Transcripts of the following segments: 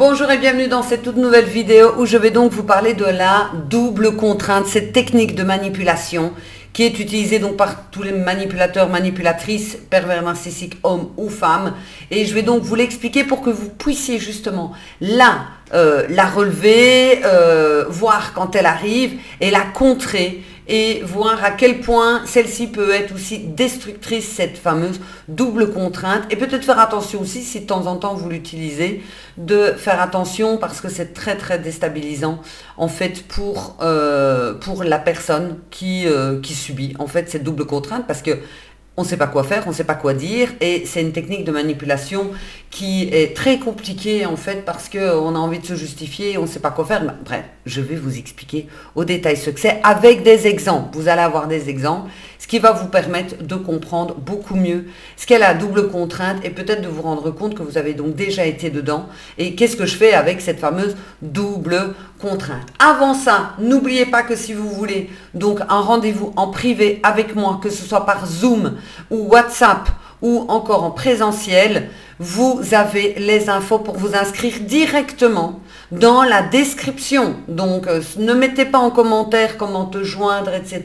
Bonjour et bienvenue dans cette toute nouvelle vidéo où je vais donc vous parler de la double contrainte, cette technique de manipulation qui est utilisée donc par tous les manipulateurs, manipulatrices, pervers narcissiques, hommes ou femmes. Et je vais donc vous l'expliquer pour que vous puissiez justement la relever, voir quand elle arrive et la contrer et voir à quel point celle-ci peut être aussi destructrice, cette fameuse double contrainte. Et peut-être faire attention aussi, si de temps en temps vous l'utilisez, de faire attention parce que c'est très très déstabilisant en fait pour la personne qui subit en fait cette double contrainte, parce que on ne sait pas quoi faire, on ne sait pas quoi dire, et c'est une technique de manipulation qui est très compliquée en fait parce qu'on a envie de se justifier, on ne sait pas quoi faire. Bref, je vais vous expliquer au détail ce que c'est avec des exemples. Vous allez avoir des exemples, ce qui va vous permettre de comprendre beaucoup mieux ce qu'est la double contrainte et peut-être de vous rendre compte que vous avez donc déjà été dedans et qu'est-ce que je fais avec cette fameuse double contrainte. Avant ça, n'oubliez pas que si vous voulez donc un rendez-vous en privé avec moi, que ce soit par Zoom ou WhatsApp ou encore en présentiel, vous avez les infos pour vous inscrire directement dans la description. Donc ne mettez pas en commentaire comment te joindre, etc.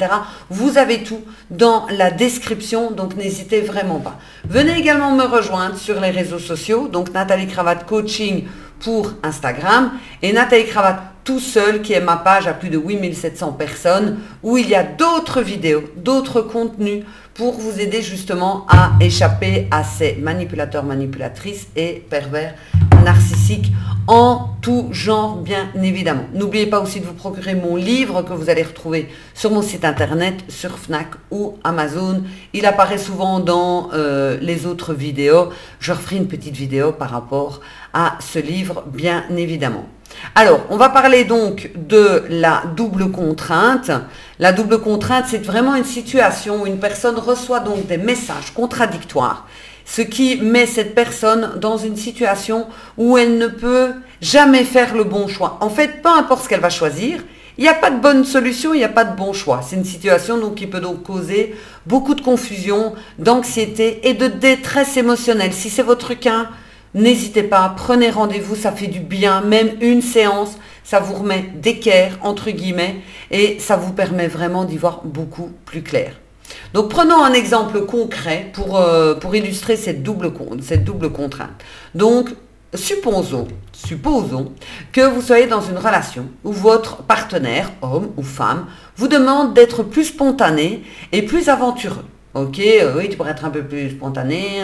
Vous avez tout dans la description, donc n'hésitez vraiment pas. Venez également me rejoindre sur les réseaux sociaux, donc Nathalie Cravatte Coaching pour Instagram et Nathalie Cravatte tout seul, qui est ma page à plus de 8700 personnes, où il y a d'autres vidéos, d'autres contenus pour vous aider justement à échapper à ces manipulateurs, manipulatrices et pervers narcissiques en tout genre, bien évidemment. N'oubliez pas aussi de vous procurer mon livre que vous allez retrouver sur mon site internet, sur Fnac ou Amazon. Il apparaît souvent dans les autres vidéos. Je referai une petite vidéo par rapport à ce livre, bien évidemment. Alors, on va parler donc de la double contrainte. La double contrainte, c'est vraiment une situation où une personne reçoit donc des messages contradictoires, ce qui met cette personne dans une situation où elle ne peut jamais faire le bon choix. En fait, peu importe ce qu'elle va choisir, il n'y a pas de bonne solution, il n'y a pas de bon choix. C'est une situation donc qui peut donc causer beaucoup de confusion, d'anxiété et de détresse émotionnelle. Si c'est votre cas, n'hésitez pas, prenez rendez-vous, ça fait du bien, même une séance, ça vous remet d'équerre, entre guillemets, et ça vous permet vraiment d'y voir beaucoup plus clair. Donc prenons un exemple concret pour illustrer cette double contrainte. Donc supposons que vous soyez dans une relation où votre partenaire, homme ou femme, vous demande d'être plus spontané et plus aventureux. Ok, oui, tu pourrais être un peu plus spontané,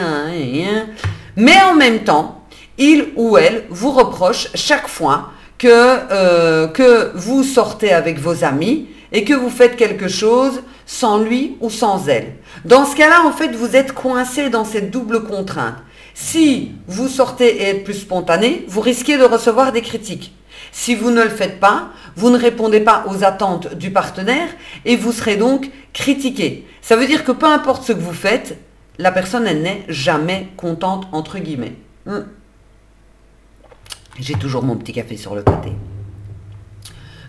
mais en même temps, il ou elle vous reproche chaque fois que vous sortez avec vos amis et que vous faites quelque chose sans lui ou sans elle. Dans ce cas-là, en fait, vous êtes coincé dans cette double contrainte. Si vous sortez et êtes plus spontané, vous risquez de recevoir des critiques. Si vous ne le faites pas, vous ne répondez pas aux attentes du partenaire et vous serez donc critiqué. Ça veut dire que peu importe ce que vous faites, la personne, elle n'est jamais contente, entre guillemets. J'ai toujours mon petit café sur le côté.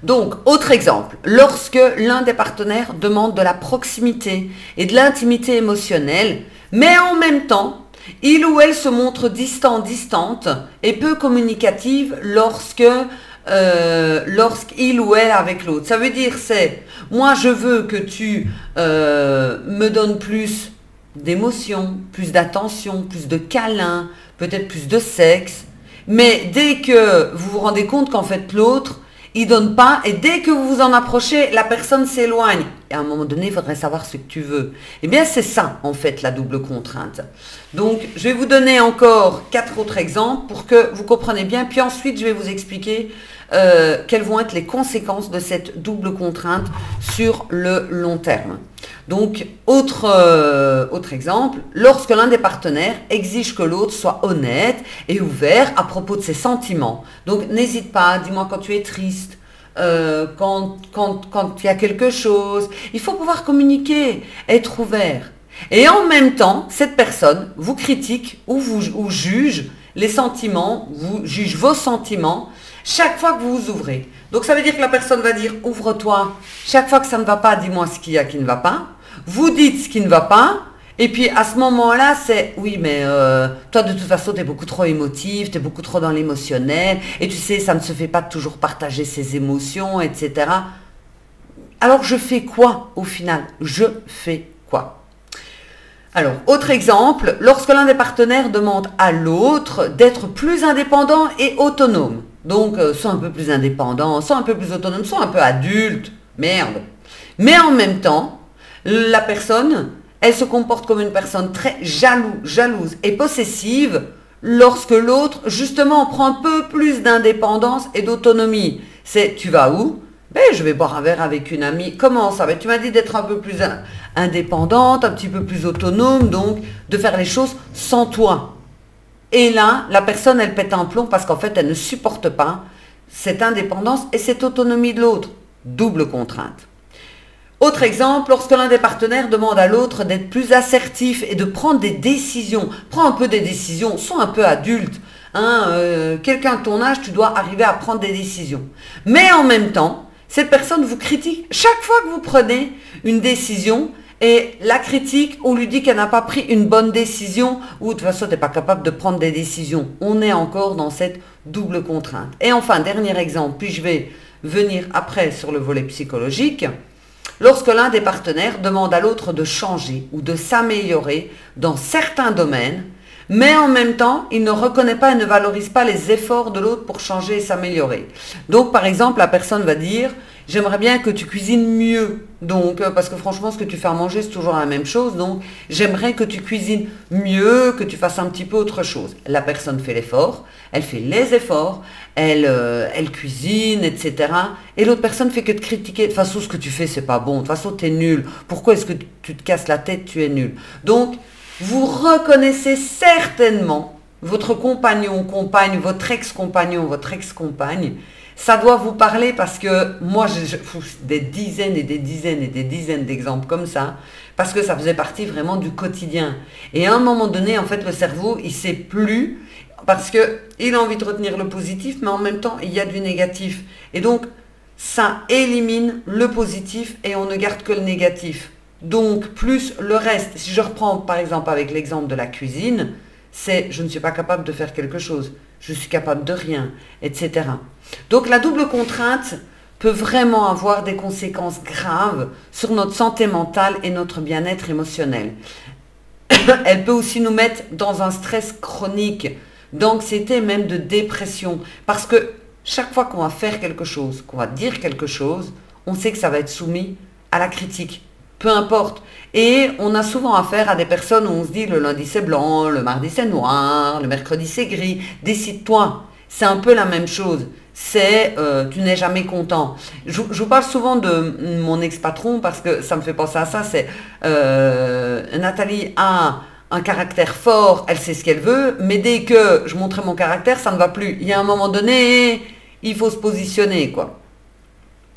Donc, autre exemple, lorsque l'un des partenaires demande de la proximité et de l'intimité émotionnelle, mais en même temps, il ou elle se montre distante et peu communicative lorsqu'il ou elle est avec l'autre. Ça veut dire c'est, moi je veux que tu me donnes plus d'émotion, plus d'attention, plus de câlins, peut-être plus de sexe, mais dès que vous vous rendez compte qu'en fait l'autre, il donne pas, et dès que vous vous en approchez, la personne s'éloigne. Et à un moment donné, il faudrait savoir ce que tu veux. Eh bien, c'est ça, en fait, la double contrainte. Donc, je vais vous donner encore 4 autres exemples pour que vous compreniez bien. Puis ensuite, je vais vous expliquer quelles vont être les conséquences de cette double contrainte sur le long terme. Donc, autre exemple, lorsque l'un des partenaires exige que l'autre soit honnête et ouvert à propos de ses sentiments. Donc, n'hésite pas, dis-moi quand tu es triste, quand il y a quelque chose. Il faut pouvoir communiquer, être ouvert. Et en même temps, cette personne vous critique ou juge les sentiments, vous juge vos sentiments chaque fois que vous vous ouvrez. Donc, ça veut dire que la personne va dire « ouvre-toi ». Chaque fois que ça ne va pas, dis-moi ce qu'il y a qui ne va pas. Vous dites ce qui ne va pas Et puis à ce moment-là, c'est oui, mais toi de toute façon, tu es beaucoup trop émotif, tu es beaucoup trop dans l'émotionnel, et tu sais, ça ne se fait pas de toujours partager ses émotions, etc. Alors je fais quoi au final? Je fais quoi? Alors, autre exemple, lorsque l'un des partenaires demande à l'autre d'être plus indépendant et autonome. Donc, soit un peu plus indépendant, soit un peu plus autonome, soit un peu adulte. Merde. Mais en même temps, la personne, elle se comporte comme une personne très jalouse et possessive lorsque l'autre, justement, prend un peu plus d'indépendance et d'autonomie. C'est, tu vas où? Ben, je vais boire un verre avec une amie. Comment ça? Ben, tu m'as dit d'être un peu plus indépendante, un petit peu plus autonome, donc de faire les choses sans toi. Et là, la personne, elle pète un plomb parce qu'en fait, elle ne supporte pas cette indépendance et cette autonomie de l'autre. Double contrainte. Autre exemple, lorsque l'un des partenaires demande à l'autre d'être plus assertif et de prendre des décisions. Prends un peu des décisions, sois un peu adulte. Quelqu'un de ton âge, tu dois arriver à prendre des décisions. Mais en même temps, cette personne vous critique chaque fois que vous prenez une décision et la critique, on lui dit qu'elle n'a pas pris une bonne décision ou de toute façon, tu n'es pas capable de prendre des décisions. On est encore dans cette double contrainte. Et enfin, dernier exemple, puis je vais venir après sur le volet psychologique. Lorsque l'un des partenaires demande à l'autre de changer ou de s'améliorer dans certains domaines, mais en même temps, il ne reconnaît pas et ne valorise pas les efforts de l'autre pour changer et s'améliorer. Donc, par exemple, la personne va dire « J'aimerais bien que tu cuisines mieux. » Donc, parce que franchement, ce que tu fais à manger, c'est toujours la même chose. Donc, j'aimerais que tu cuisines mieux, que tu fasses un petit peu autre chose. La personne fait l'effort, elle fait les efforts, elle cuisine, etc. Et l'autre personne fait que de critiquer. De toute façon, ce que tu fais, c'est pas bon. De toute façon, tu es nul. Pourquoi est-ce que tu te casses la tête? Tu es nul. Donc, vous reconnaissez certainement votre compagnon, compagne, votre ex-compagnon, votre ex-compagne. Ça doit vous parler parce que moi, j'ai des dizaines et des dizaines et des dizaines d'exemples comme ça, parce que ça faisait partie vraiment du quotidien. Et à un moment donné, en fait, le cerveau, il ne sait plus, parce qu'il a envie de retenir le positif, mais en même temps, il y a du négatif. Et donc, ça élimine le positif et on ne garde que le négatif. Donc, plus le reste, si je reprends par exemple avec l'exemple de la cuisine, c'est je ne suis pas capable de faire quelque chose, je suis capable de rien, etc. Donc, la double contrainte peut vraiment avoir des conséquences graves sur notre santé mentale et notre bien-être émotionnel. Elle peut aussi nous mettre dans un stress chronique, d'anxiété, même de dépression, parce que chaque fois qu'on va faire quelque chose, qu'on va dire quelque chose, on sait que ça va être soumis à la critique. Peu importe. Et on a souvent affaire à des personnes où on se dit le lundi c'est blanc, le mardi c'est noir, le mercredi c'est gris. Décide-toi. C'est un peu la même chose. C'est tu n'es jamais content. Je vous parle souvent de mon ex-patron parce que ça me fait penser à ça. C'est Nathalie a un caractère fort, elle sait ce qu'elle veut, mais dès que je montrais mon caractère, ça ne va plus. Il y a un moment donné, il faut se positionner, quoi.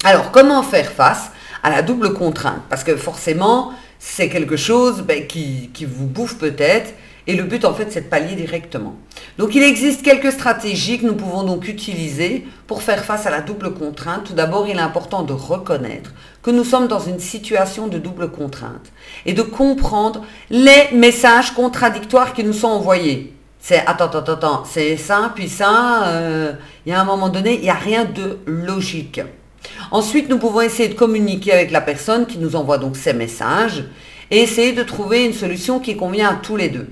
Alors, comment faire face à la double contrainte? Parce que forcément, c'est quelque chose qui vous bouffe peut-être, et le but en fait c'est de pallier directement. Donc il existe quelques stratégies que nous pouvons donc utiliser pour faire face à la double contrainte. Tout d'abord, il est important de reconnaître que nous sommes dans une situation de double contrainte et de comprendre les messages contradictoires qui nous sont envoyés. C'est attends, c'est ça, puis ça, il y a un moment donné, il n'y a rien de logique. Ensuite, nous pouvons essayer de communiquer avec la personne qui nous envoie donc ces messages et essayer de trouver une solution qui convient à tous les deux.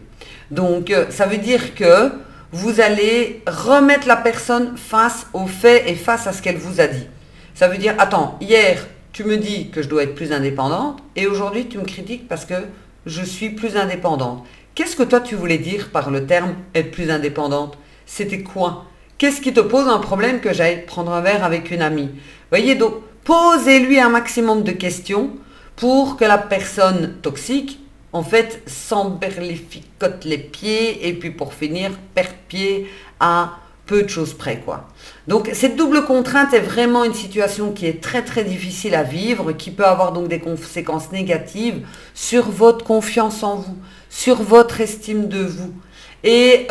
Donc, ça veut dire que vous allez remettre la personne face aux faits et face à ce qu'elle vous a dit. Ça veut dire, attends, hier, tu me dis que je dois être plus indépendante et aujourd'hui, tu me critiques parce que je suis plus indépendante. Qu'est-ce que toi, tu voulais dire par le terme être plus indépendante? C'était quoi? Qu'est-ce qui te pose un problème que j'aille prendre un verre avec une amie? Voyez, donc, posez-lui un maximum de questions pour que la personne toxique, en fait, s'emberlificote les pieds et puis pour finir, perd pied à peu de choses près, quoi. Donc, cette double contrainte est vraiment une situation qui est très, très difficile à vivre, qui peut avoir donc des conséquences négatives sur votre confiance en vous, sur votre estime de vous. Et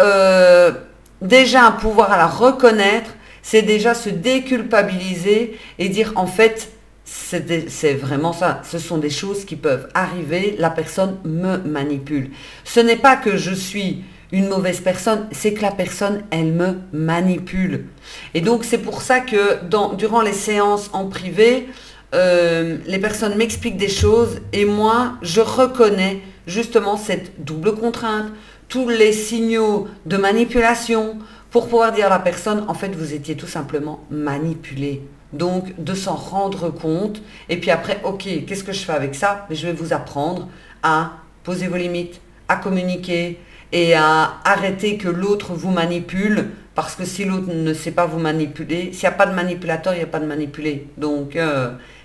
déjà, pouvoir la reconnaître, c'est déjà se déculpabiliser et dire en fait, C'est vraiment ça. Ce sont des choses qui peuvent arriver. La personne me manipule. Ce n'est pas que je suis une mauvaise personne, c'est que la personne, elle me manipule. Et donc, c'est pour ça que durant les séances en privé, les personnes m'expliquent des choses et moi, je reconnais justement cette double contrainte, tous les signaux de manipulation pour pouvoir dire à la personne, en fait, vous étiez tout simplement manipulé. Donc, de s'en rendre compte. Et puis après, ok, qu'est-ce que je fais avec ça? Je vais vous apprendre à poser vos limites, à communiquer et à arrêter que l'autre vous manipule. Parce que si l'autre ne sait pas vous manipuler, s'il n'y a pas de manipulateur, il n'y a pas de manipulé. Donc,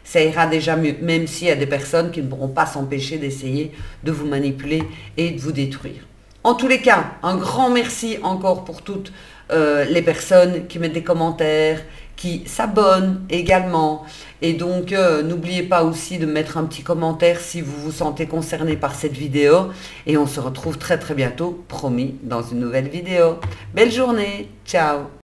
ça ira déjà mieux. Même s'il y a des personnes qui ne pourront pas s'empêcher d'essayer de vous manipuler et de vous détruire. En tous les cas, un grand merci encore pour toutes les personnes qui mettent des commentaires, qui s'abonnent également. Et donc, n'oubliez pas aussi de mettre un petit commentaire si vous vous sentez concerné par cette vidéo. Et on se retrouve très très bientôt, promis, dans une nouvelle vidéo. Belle journée, ciao!